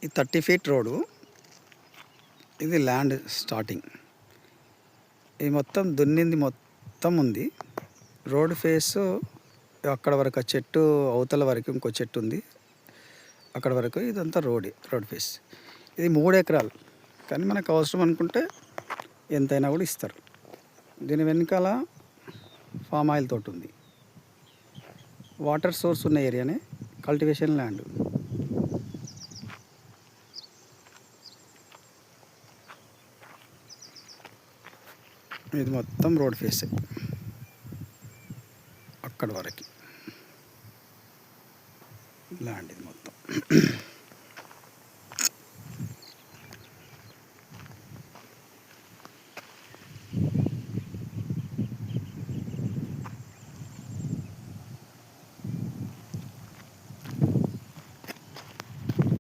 ఈ 30 feet road, ఇది land starting. ఇది మొత్తం దున్నింది మొత్తం ఉంది. రోడ్ ఫేసు అక్కడ వరకు, ఆ చెట్టు అవతల వరకు ఇంకో చెట్టు ఉంది, అక్కడ వరకు ఇదంతా రోడ్ ఫేస్. ఇది 3 ఎకరాలు, కానీ మనకు అవసరం అనుకుంటే ఎంతైనా కూడా ఇస్తారు. దీని వెనకాల ఫామ్ ఆయిల్ తోట ఉంది. వాటర్ సోర్స్ ఉన్న ఏరియానే, కల్టివేషన్ ల్యాండ్. ఇది మొత్తం రోడ్ ఫేసే అక్కడ వరకు ల్యాండ్ ఇది మొత్తం.